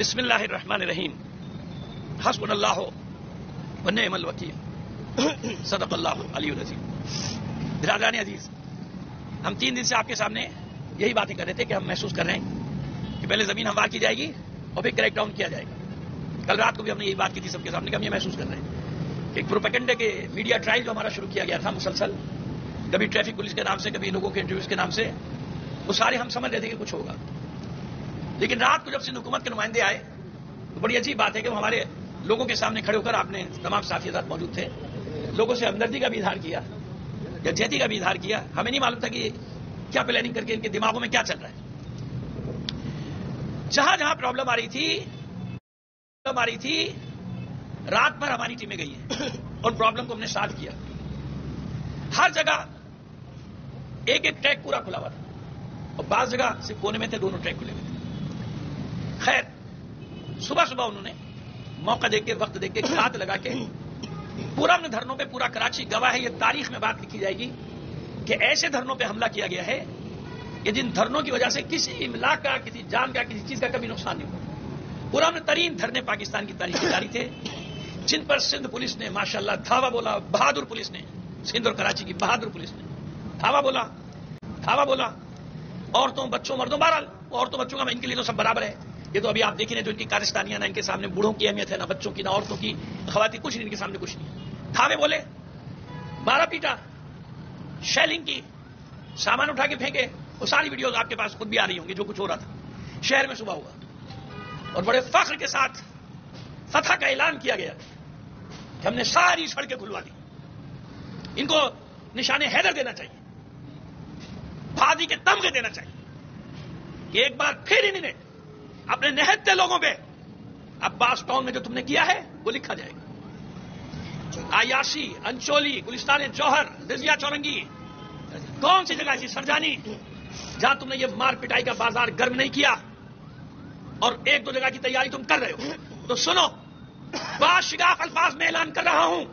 بسم اللہ الرحمن الرحیم حسبنا اللہ ونعم الوکیل صدق اللہ علی العظیم. برادران عزیز، ہم 3 دن سے آپ کے سامنے یہی باتیں کر رہے تھے کہ ہم محسوس کر رہے ہیں کہ پہلے زمین ہموار کی جائے گی اور پھر کریک ڈاؤن کیا جائے گا. کل رات کو بھی ہم نے یہی بات کی تھی سب کے سامنے کہ ہم یہ محسوس کر رہے ہیں کہ ایک پروپیگنڈے کے میڈیا ٹرائل جو ہمارا شروع کیا گیا تھا مسلسل، کبھی ٹریفک پولیس کے نام سے، کبھی لوگوں کے انٹرویوز کے نام سے، وہ سارے ہم سمجھ رہے تھے کہ کچھ ہوگا. لیکن رات کو جب سندھ حکومت کے نمائندے آئے تو بڑی عجیب بات ہے کہ وہ ہمارے لوگوں کے سامنے کھڑے ہو کر، آپ نے تمام ساتھی حضرات موجود تھے، لوگوں سے ہمدردی کا بھی اظہار کیا، یکجہتی کا بھی اظہار کیا. ہمیں نہیں معلوم تھا کہ کیا پلاننگ کر کے ان کے دماغوں میں کیا چل رہا ہے. جہاں جہاں پرابلم آ رہی تھی رات بھر ہماری ٹیمیں گئی ہیں اور پرابلم کو ہم نے سالو کیا. ہر جگہ ایک ایک ٹریک پورا کھلا ہوا تھا اور بعض جگہ صرف کونے میں تھے، دونوں ٹریک کھلے ہوئے تھے. خیر، صبح صبح انہوں نے موقع دیکھ کے، وقت دیکھ کے، ہاتھ لگا کے پورا اپنے دھرنوں پہ، پورا کراچی گواہ ہے، یہ تاریخ میں بات لکھی جائے گی کہ ایسے دھرنوں پہ حملہ کیا گیا ہے کہ جن دھرنوں کی وجہ سے کسی املاک کا، کسی جان کا، کسی چیز کا کبھی نقصان نہیں ہوا. پرانے ترین دھرنے پاکستان کی تاریخ میں جاری تھے، جن پر سندھ پولیس نے ماشاءاللہ دھاوا بولا. بہادر پولیس نے، سندھ اور کراچی کی بہادر پولیس نے دھاوا بولا. عورتوں، بچوں، مردوں، بہرحال عورتوں بچوں کا ان کے لیے تو سب برابر ہے. یہ تو ابھی آپ دیکھ رہے ہیں جو ان کی کارستانیاں، نہ ان کے سامنے بوڑھوں کی اہمیت ہے، نہ بچوں کی، نہ عورتوں کی، خواتین، کچھ نہیں ان کے سامنے، کچھ نہیں. دھاوے بولے، مارا پیٹا، شیلنگ کی، سامان اٹھا کے پھینکے. وہ ساری ویڈیوز آپ کے پاس خود بھی آ رہی ہوں گی جو کچھ ہو رہا تھا شہر میں صبح ہوا. اور بڑے فخر کے ساتھ فتح کا اعلان کیا گیا کہ ہم نے ساری سڑکیں کھلوا دی. ان کو نشان حیدر دینا چاہیے، بھادی کے تمغے دینا چاہیے کہ ایک بار پھر انہوں نے اپنے نہتے لوگوں پہ عباس ٹاؤن میں جو تم نے کیا ہے وہ لکھا جائے گا. عیاشی، انچولی، گلستان جوہر، رضیہ چورنگی، کون سی جگہ ایسی سرجانی جہاں تم نے یہ مار پٹائی کا بازار گرم نہیں کیا، اور 1-2 جگہ کی تیاری تم کر رہے ہو. تو سنو، باشگاف الفاظ میں اعلان کر رہا ہوں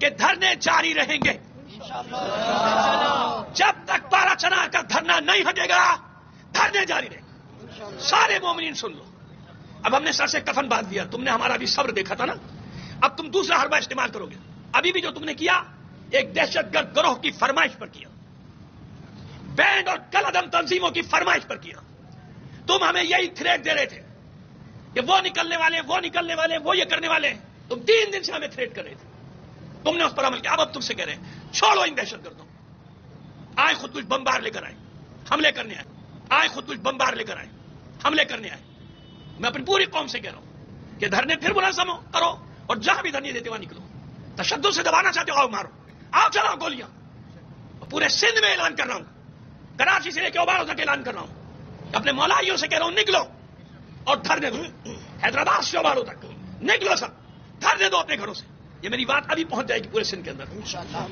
کہ دھرنے جاری رہیں گے جب تک پارا چنار کا دھرنا نہیں ہٹے گا. دھرنے جاری رہیں گے. سارے مومنین سن لو. اب ہم نے سر سے کفن باندھ دیا، تم نے ہمارا بھی صبر دیکھا تھا نا. اب تم دوسرا حربہ استعمال کرو گے. ابھی بھی جو تم نے کیا ایک دہشت گرد گروہ کی فرمائش پر کیا، بینڈ اور کلعدم تنظیموں کی فرمائش پر کیا. تم ہمیں یہی تھریٹ دے رہے تھے کہ وہ نکلنے والے، وہ یہ کرنے والے. تم 3 دن سے ہمیں تھریٹ کر رہے تھے، تم نے اس پر عمل کیا. اب تم سے کہہ رہے ہیں چھوڑو ان دہشت گردوں. آئے خود کچھ بمبار لے کر آئے، حملے کرنے آئے، خود کچھ بمبار لے کر آئے، حملے کرنے آئے. میں اپنی پوری قوم سے کہہ رہا ہوں کہ دھرنے پھر منظم کرو، اور جہاں بھی دھرنے دیتے وہاں نکلو. تشدد سے دبانا چاہتے ہو، آؤ مارو، آؤ چلاؤ گولیاں. پورے سندھ میں اعلان کر رہا ہوں، کراچی سے لے کے اوبارو تک اعلان کر رہا ہوں، اپنے مولائیوں سے کہہ رہا ہوں نکلو اور دھرنے دو. حیدرآباد سے اوبارو تک نکلو، سب دھرنے دو اپنے گھروں سے. یہ میری بات ابھی پہنچ جائے گی پورے سندھ کے اندر.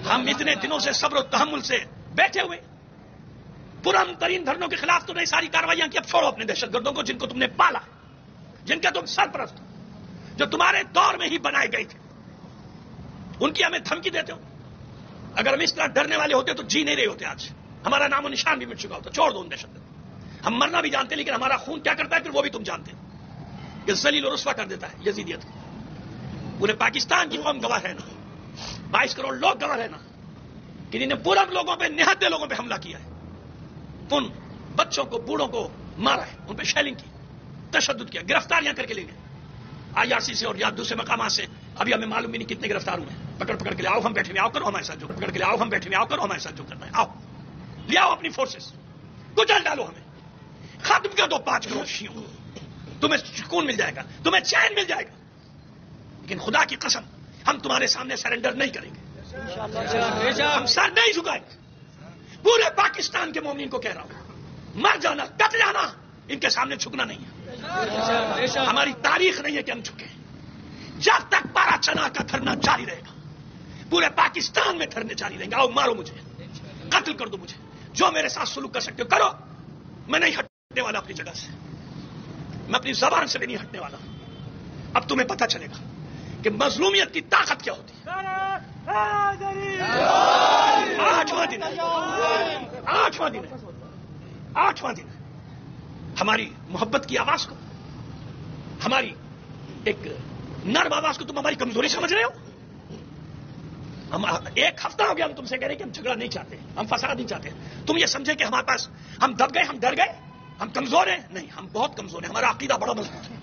ہم اتنے دنوں سے صبر و تحمل سے بیٹھے ہوئے، پران ترین دھرنوں کے خلاف تم نے ساری کارروائیاں کی. اب چھوڑو اپنے دہشت گردوں کو جن کو تم نے پالا، جن کا تم سرپرست، جو تمہارے دور میں ہی بنائے گئے تھے. ان کی ہمیں دھمکی دیتے ہو. اگر ہم اس طرح ڈرنے والے ہوتے تو جی نہیں رہے ہوتے آج، ہمارا نام و نشان بھی مٹ چکا ہوتا. چھوڑ دو ان دہشت گردوں. ہم مرنا بھی جانتے لیکن ہمارا خون کیا کرتا ہے پھر وہ بھی تم جانتے کہ ذلیل و رسوا کر دیتا ہے یزیدیت کو. پورے پاکستان کی قوم گواہ ہے نا، 22 کروڑ لوگ گواہ ہے نا کہ انہوں نے پورب لوگوں پہ، نہتے لوگوں پہ حملہ کیا ہے. ان بچوں کو، بوڑھوں کو مارا ہے، ان پہ شیلنگ کی، تشدد کیا، گرفتاریاں کر کے لے گئے IRC سے اور یا دوسرے مقامات سے. ابھی ہمیں معلوم بھی نہیں کتنے گرفتار ہوئے ہیں. پکڑ کے لے آؤ، ہم بیٹھے میں آؤ کرو ہمارے ساتھ جو پکڑ کے لے آؤ، ہم بیٹھے میں آؤ کرو ہمارے ساتھ جو کرنا ہے. آؤ لے آؤ اپنی فورسز، کچل ڈالو ہمیں، ختم کر دو 5 کروڑ شیعوں. تمہیں سکون مل جائے گا، تمہیں چین مل جائے گا. لیکن خدا کی قسم ہم تمہارے سامنے سرنڈر نہیں کریں گے، ہم سر نہیں جھکائیں گے. پورے پاکستان کے مومنین کو کہہ رہا ہوں، مر جانا، کٹ جانا، ان کے سامنے جھکنا نہیں ہے. ہماری تاریخ نہیں ہے کہ ہم جھکیں. جب تک پارا چنا کا دھرنا جاری رہے گا، پورے پاکستان میں دھرنے جاری رہیں گے. آؤ مارو مجھے، قتل کر دو مجھے، جو میرے ساتھ سلوک کر سکتے ہو کرو. میں نہیں ہٹنے والا اپنی جگہ سے، میں اپنی زبان سے بھی نہیں ہٹنے والا. اب تمہیں پتہ چلے گا کہ مظلومیت کی طاقت کیا ہوتی ہے. 8واں دن ہماری محبت کی آواز کو ہماری ایک نرم آواز کو تم ہماری کمزوری سمجھ رہے ہو؟ ہم ایک ہفتہ ہو گیا ہم تم سے کہہ رہے کہ ہم جھگڑا نہیں چاہتے، ہم فساد نہیں چاہتے. تم یہ سمجھے کہ ہمارے پاس ہم دب گئے، ہم ڈر گئے، ہم کمزور ہیں؟ نہیں، ہم بہت کمزور ہیں. ہمارا عقیدہ بڑا مضبوط ہے.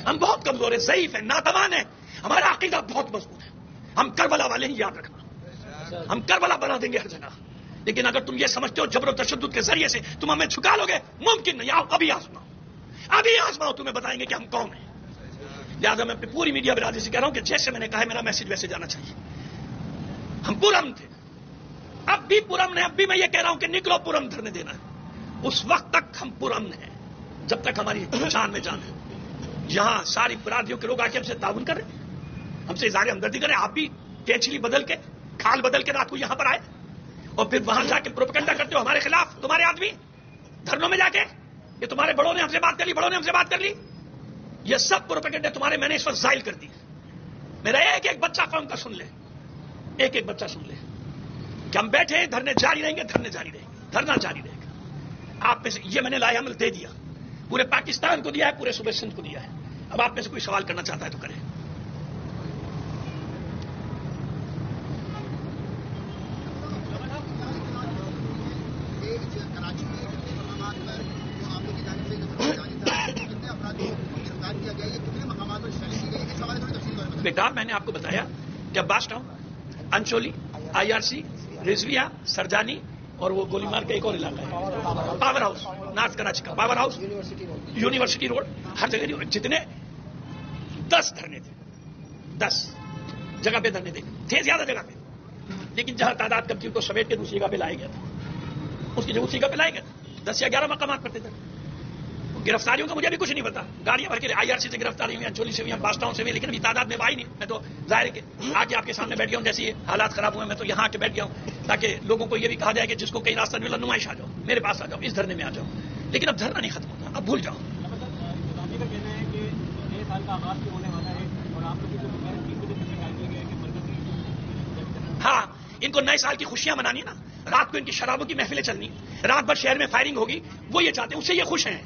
ہم بہت کمزور ہیں، ضعیف ہیں، ناتوان ہیں. ہمارا عقیدہ بہت مضبوط ہے. ہم کربلا والے ہیں، یاد رکھنا. ہم کربلا بنا دیں گے ہر جگہ. لیکن اگر تم یہ سمجھتے ہو جبر و تشدد کے ذریعے سے تم ہمیں جھکا لو گے، ممکن نہیں. آؤ ابھی آزماؤ، ابھی آزماؤ، تمہیں بتائیں گے کہ ہم کون ہیں. لہٰذا میں اپنی پوری میڈیا برادری سے کہہ رہا ہوں کہ جیسے میں نے کہا ہے میرا میسج ویسے جانا چاہیے. ہم پورم تھے، اب بھی پورم نے. اب بھی میں یہ کہہ رہا ہوں کہ نکلو پورم دھرنے دینا ہے. اس وقت تک ہم پورم ہیں جب تک ہماری جان میں جان ہے. یہاں ساری برادریوں کے لوگ آ کے ہم سے تعاون کر رہے ہیں، ہم سے اظہار ہمدردی کریں. آپ بھی کینچلی بدل کے، کھال بدل کے رات کو یہاں پر آئے اور پھر وہاں جا کے پروپیگنڈا کرتے ہو ہمارے خلاف. تمہارے آدمی دھرنوں میں جا کے یہ تمہارے بڑوں نے ہم سے بات کر لی، بڑوں نے ہم سے بات کر لی. یہ سب پروپیگنڈے تمہارے میں نے اس وقت زائل کر دی. میرا ایک ایک بچہ قوم کا سن لے، ایک ایک بچہ سن لے کہ ہم بیٹھے ہیں، دھرنے جاری رہیں گے، دھرنے جاری رہیں گے، دھرنا جاری رہے گا. آپ میں سے یہ میں نے لائحہ عمل دے دیا، پورے پاکستان کو دیا ہے، پورے صوبے سندھ کو دیا ہے. اب آپ میں سے کوئی سوال کرنا چاہتا ہے تو کرے. بیٹا میں نے آپ کو بتایا کہ Abbas Town, Ancholi, I R C, Rizvia, Surjani اور وہ گولی مار کا ایک اور علاقہ ہے پاور ہاؤس، نارتھ کراچی کا پاور ہاؤس، یونیورسٹی روڈ، ہر جگہ جتنے 10 دھرنے تھے، 10 جگہ پہ دھرنے تھے زیادہ جگہ پہ. لیکن جہاں تعداد کم تھی ان کو سمیٹ کے دوسری جگہ پہ لایا گیا تھا. اس کی جگہ دوسری جگہ پہ لایا گیا تھا. 10 یا 11 مقامات پر تھے. گرفتاریوں کا مجھے بھی کچھ نہیں پتا. گاڑیاں بھر کے آئی آر سی سے گرفتاری ہوئی، انچولی سے ہوئی، عباس ٹاؤن سے ہوئی، لیکن ابھی تعداد میں آئی نہیں. میں تو ظاہر ہے کہ آ کے آپ کے سامنے بیٹھ گیا ہوں. جیسے یہ حالات خراب ہوئے میں تو یہاں آ کے بیٹھ گیا ہوں تاکہ لوگوں کو یہ بھی کہا جائے کہ جس کو کہیں راستہ نہیں ملا نمائش آ جاؤ، میرے پاس آ جاؤ، اس دھرنے میں آ جاؤ. لیکن اب دھرنا نہیں ختم ہوتا، اب بھول جاؤ. ہاں، ان کو نئے سال کی خوشیاں منانی نا. رات کو ان کی شرابوں کی محفلیں چلنی، رات بھر شہر میں فائرنگ ہوگی، وہ یہ چاہتے ہیں، اس سے یہ خوش ہیں.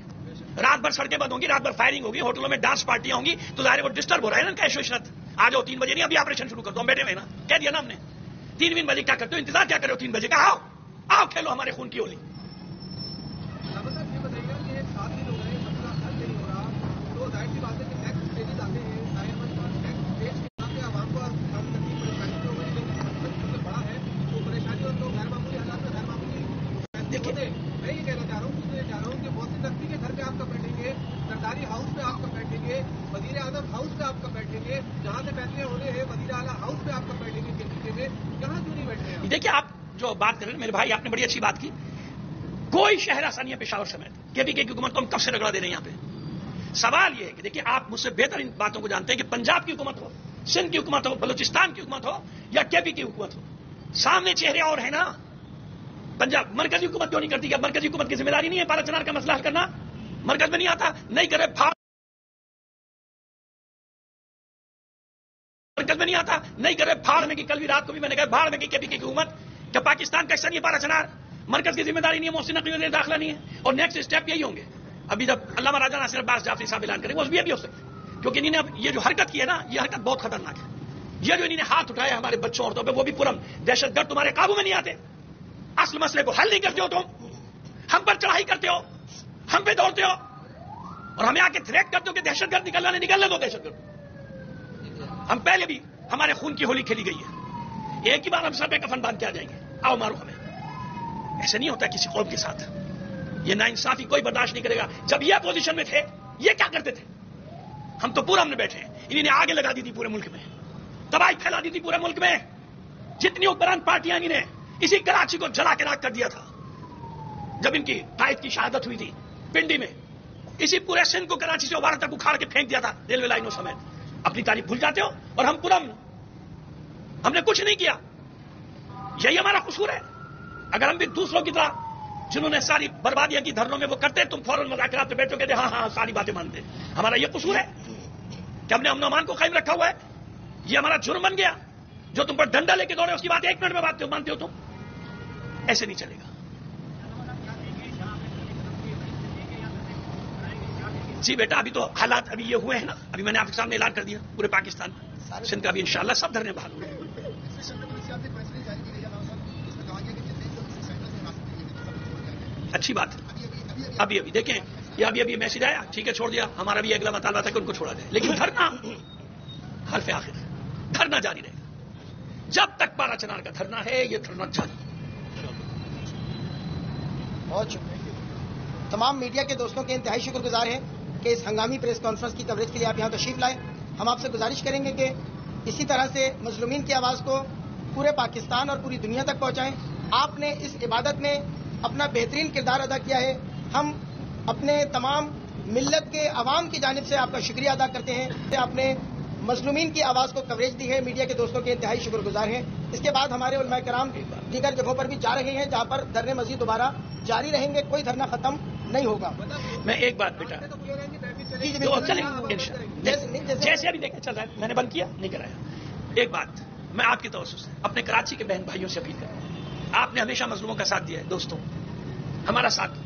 رات بھر سڑکیں بند ہوں گی، رات بھر فائرنگ ہوگی، ہوٹلوں میں ڈانس پارٹیاں ہوں گی، تو ظاہر وہ ڈسٹرب ہو رہا ہے نا ان کا عیش و عشرت. آ جاؤ 3 بجے نہیں، ابھی آپریشن شروع کر دو، ہم بیٹھے ہوئے نا، کہہ دیا نا ہم نے. 3 بجے کیا کرتے ہو، انتظار کیا کرے ہو 3 بجے کا؟ آؤ آؤ کھیلو ہمارے خون کی ہولی. میں یہ کہنا چاہ رہا ہوں کہ محسن نقوی کے گھر پہ آپ کا بیٹھیں گے، سرکاری ہاؤس پہ آپ کا بیٹھیں گے، وزیر اعظم ہاؤس پہ آپ کا بیٹھیں گے، جہاں سے فیصلے ہو رہے ہیں وزیر اعلیٰ ہاؤس پہ آپ کا بیٹھیں گے. کے میں کہاں کیوں نہیں بیٹھے ہیں؟ دیکھیے آپ جو بات کر رہے ہیں میرے بھائی، آپ نے بڑی اچھی بات کی. کوئی شہر آسانی ہے پشاور سمیت کے پی کی حکومت کو ہم کب سے رگڑا دے رہے ہیں یہاں پہ. سوال یہ ہے کہ دیکھیے آپ مجھ سے بہتر ان باتوں کو جانتے ہیں کہ پنجاب کی حکومت ہو، سندھ کی حکومت ہو، بلوچستان کی حکومت ہو یا کے پی کی حکومت ہو، سامنے چہرے اور ہیں نا. پنجاب مرکزی حکومت کیوں نہیں کرتی؟ کیا مرکزی حکومت کی ذمہ داری نہیں ہے پارا چنار کا مسئلہ حل کرنا؟ مرکز میں نہیں آتا، نہیں کرے مرکز میں نہیں آتا، نہیں کرے پھاڑ میں کی. کل بھی رات کو بھی میں نے کہا بھاڑ میں کی کے پی کی حکومت. کیا پاکستان کا حصہ نہیں ہے پارا چنار؟ مرکز کی ذمہ داری نہیں ہے، محسن نقوی میں داخلہ نہیں ہے. اور نیکسٹ اسٹیپ یہی ہوں گے. ابھی جب علامہ راجہ ناصر عباس جعفری صاحب اعلان کریں گے، اس بھی ابھی ہو سکتا ہے، کیونکہ انہوں نے اب یہ جو حرکت کی ہے نا، یہ حرکت بہت خطرناک ہے. یہ جو انہوں نے ہاتھ اٹھایا ہمارے بچوں عورتوں پہ، وہ بھی پورم دہشت گرد تمہارے قابو میں نہیں آتے. اصل مسئلے کو حل نہیں کرتے ہو تم، ہم پر چڑھائی کرتے ہو، ہم پہ دوڑتے ہو اور ہمیں آ کے تھریٹ کرتے ہو کہ دہشت گرد نکلنے دو دہشت گرد. ہم پہلے بھی ہمارے خون کی ہولی کھیلی گئی ہے، ایک ہی بار ہم سر پہ کفن باندھ کے آ جائیں گے، آؤ مارو ہمیں. ایسے نہیں ہوتا کسی قوم کے ساتھ. یہ ناانصافی کوئی برداشت نہیں کرے گا. جب یہ پوزیشن میں تھے یہ کیا کرتے تھے؟ ہم تو پورا ہم نے بیٹھے ہیں. انہوں نے آگے لگا دی تھی پورے ملک میں، تباہی پھیلا دی تھی پورے ملک میں. جتنی حکمران پارٹیاں انہوں نے اسی کراچی کو جلا کے راکھ کر دیا تھا جب ان کی قائد کی شہادت ہوئی تھی پنڈی میں. اسی پورے سندھ کو کراچی سے اوارا تک اکھاڑ کے پھینک دیا تھا ریلوے لائنوں سمیت. اپنی تاریخ بھول جاتے ہو. اور ہم پورا ہم نے کچھ نہیں کیا. یہی ہمارا قصور ہے. اگر ہم بھی دوسروں کی طرح جنہوں نے ساری بربادیاں کی دھرنوں میں وہ کرتے، تم فوراً مذاکرات پہ بیٹھو کہتے ہاں ہاں ساری باتیں مانتے. ہمارا یہ قصور ہے کہ ہم نے امن و امان کو قائم رکھا ہوا ہے. یہ ہمارا جرم بن گیا. جو تم پر ڈنڈا لے کے دوڑے اس کی بات 1 منٹ میں مانتے ہو تم. ایسے نہیں چلے گا. جی بیٹا ابھی تو حالات ابھی یہ ہوئے ہیں نا, ابھی میں نے آپ کے سامنے اعلان کر دیا پورے پاکستان میں سندھ کا بھی انشاءاللہ سب دھرنے بحال ہوں گے. اچھی بات ہے. ابھی دیکھیں یہ ابھی میسج آیا, ٹھیک ہے چھوڑ دیا, ہمارا بھی اگلا مطالبہ تھا کہ ان کو چھوڑا جائے, لیکن دھرنا حرف آخر ہے, دھرنا جاری رہے گا جب تک پارا چنار کا دھرنا ہے, یہ دھرنا جاری. بہت شکریہ. تمام میڈیا کے دوستوں کے انتہائی شکر گزار ہیں کہ اس ہنگامی پریس کانفرنس کی کوریج کے لیے آپ یہاں تشریف لائے. ہم آپ سے گزارش کریں گے کہ اسی طرح سے مظلومین کی آواز کو پورے پاکستان اور پوری دنیا تک پہنچائیں. آپ نے اس عبادت میں اپنا بہترین کردار ادا کیا ہے. ہم اپنے تمام ملت کے عوام کی جانب سے آپ کا شکریہ ادا کرتے ہیں کہ آپ نے مظلومین کی آواز کو کوریج دی ہے. میڈیا کے دوستوں کے انتہائی شکر گزار ہیں. اس کے بعد ہمارے علماء کرام دیگر جگہوں پر بھی جا رہے ہیں جہاں پر دھرنے مزید دوبارہ جاری رہیں گے. کوئی دھرنا ختم نہیں ہوگا. میں ایک بات بیٹا جیسے ابھی دیکھیں چل رہا ہے, میں نے بند کیا نہیں کرایا. ایک بات میں آپ کی توسط سے اپنے کراچی کے بہن بھائیوں سے اپیل کرتا ہوں, آپ نے ہمیشہ مظلوموں کا ساتھ دیا ہے. دوستوں ہمارا ساتھ,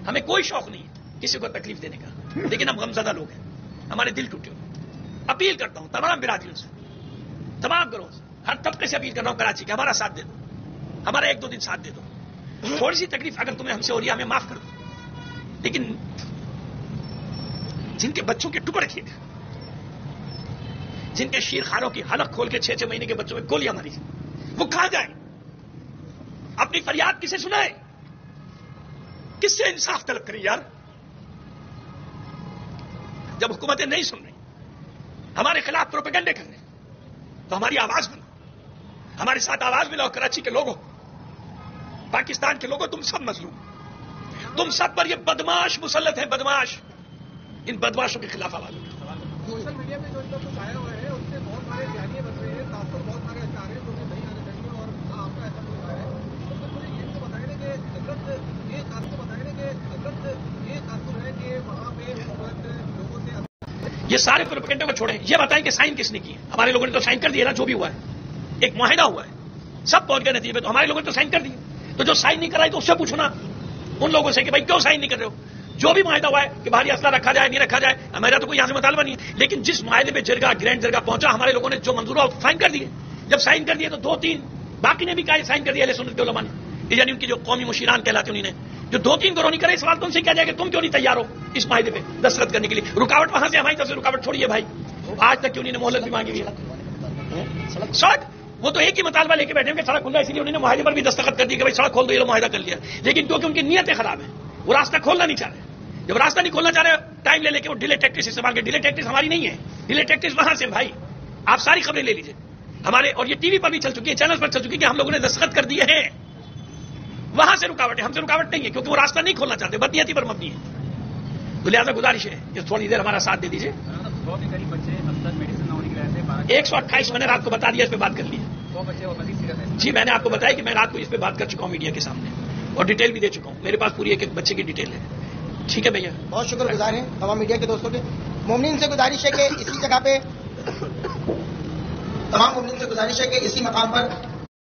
ہمیں کوئی شوق نہیں ہے کسی کو تکلیف دینے کا, لیکن ہم غمزدہ لوگ ہیں, ہمارے دل ٹوٹے ہوئے. اپیل کرتا ہوں تمام برادریوں سے, تمام گروہوں سے, ہر طبقے سے اپیل کر رہا ہوں کراچی کے, ہمارا ساتھ دے دو, ہمارا ایک دو دن ساتھ دے دو. تھوڑی سی تکلیف اگر تمہیں ہم سے ہو رہی ہے ہمیں معاف کر دو, لیکن جن کے بچوں کے ٹکڑے کیے گئے, جن کے شیرخانوں کی حلق کھول کے 6 مہینے کے بچوں میں گولیاں ماری, وہ کہاں جائیں؟ اپنی فریاد کسے سنائے؟ کس سے انصاف طلب کریں یار؟ جب حکومتیں نہیں سن رہی, ہمارے خلاف پروپیگنڈے کر رہے ہیں, تو ہماری آواز بنو, ہمارے ساتھ آواز ملاؤ. کراچی کے لوگوں, پاکستان کے لوگوں, تم سب مظلوم, تم سب پر یہ بدماش مسلط ہیں, بدماش. ان بدماشوں کے خلاف آواز اٹھاؤ. سوشل میڈیا پہ جو کچھ آیا ہوا ہے اس سے بہت سارے بیانیے بن رہے ہیں, خاص طور بہت سارے اشعار ہیں جو کہ نہیں آنے چاہیے, اور آپ کا ایسا کوئی رہا ہے تو مجھے یہ تو بتائیں کہ حضرت یہ خاص تو بتائیں کہ حضرت یہ تاثر ہے کہ وہاں پہ حکومت لوگوں سے یہ سارے پروپیگنڈے کو چھوڑیں, یہ بتائیں کہ سائن کس نے کی ہے. ہمارے لوگوں نے تو سائن کر دیا نا, جو بھی ہوا ہے ایک معاہدہ ہوا ہے, سب پہنچ گئے نتیجے پہ, تو ہمارے لوگوں نے تو سائن کر دیے. تو جو سائن نہیں کرائی تو اس سے پوچھو نا ان لوگوں سے کہ بھائی کیوں سائن نہیں کر رہے ہو. جو بھی معاہدہ ہوا ہے کہ بھاری اسلحہ رکھا جائے نہیں رکھا جائے, میرا تو کوئی یہاں سے مطالبہ نہیں ہے, لیکن جس معاہدے پہ جرگہ گرینڈ جرگہ پہنچا, ہمارے لوگوں نے جو منظور ہوا سائن کر دیے. جب سائن کر دیے تو 2-3 باقی نے بھی کہا سائن کر دیا اہل سنت کے علماء نے, یعنی ان کی جو قومی مشیران کہلاتے انہوں نے جو 2-3 گروہ نہیں کرے. سوال تم سے کیا جائے کہ تم کیوں نہیں تیار ہو اس معاہدے پہ دستخط کرنے کے لیے؟ رکاوٹ وہاں سے ہماری طرف سے رکاوٹ چھوڑیے بھائی, آج تک کیوں انہوں نے مہلت بھی مانگی ہوئی ہے. سڑک وہ تو ایک ہی مطالبہ لے کے بیٹھے کہ سڑک کھل رہا ہے, اسی لیے انہوں نے معاہدے پر بھی دستخط کر دی کہ بھائی سڑک کھول دو, یہ معاہدہ کر لیا. لیکن کیونکہ ان کی نیتیں خراب ہیں, وہ راستہ کھولنا نہیں چاہ رہے. جب راستہ نہیں کھولنا چاہ رہے, ٹائم لے کے وہ ڈیلے ٹیکٹس استعمال کر. ڈیلے ٹیکٹس ہماری نہیں ہے, ڈیلے ٹیکٹس وہاں سے بھائی. آپ ساری خبریں لے لیجیے ہمارے, اور یہ ٹی وی پر بھی چل چکی ہے, چینل پر چل چکی ہے کہ ہم لوگوں نے دستخط کر دیے ہیں. وہاں سے رکاوٹ ہے, ہم سے رکاوٹ نہیں ہے, کیونکہ وہ راستہ نہیں کھولنا چاہتے, بدنیتی پر مبنی ہے. تو لہٰذا گزارش ہے کہ تھوڑی دیر ہمارا ساتھ دے دیجیے. 128 میں نے رات کو بتا دیا, اس پہ بات کر لی. جی میں نے آپ کو بتایا کہ میں رات کو اس پہ بات کر چکا ہوں میڈیا کے سامنے, اور ڈیٹیل بھی دے چکا ہوں. میرے پاس پوری ایک بچے کی ڈیٹیل ہے. ٹھیک ہے بھیا, بہت شکر گزار ہیں تمام میڈیا کے دوستوں کے. مومنین سے گزارش ہے کہ اسی جگہ پہ تمام مومنین سے گزارش ہے کہ اسی مقام پر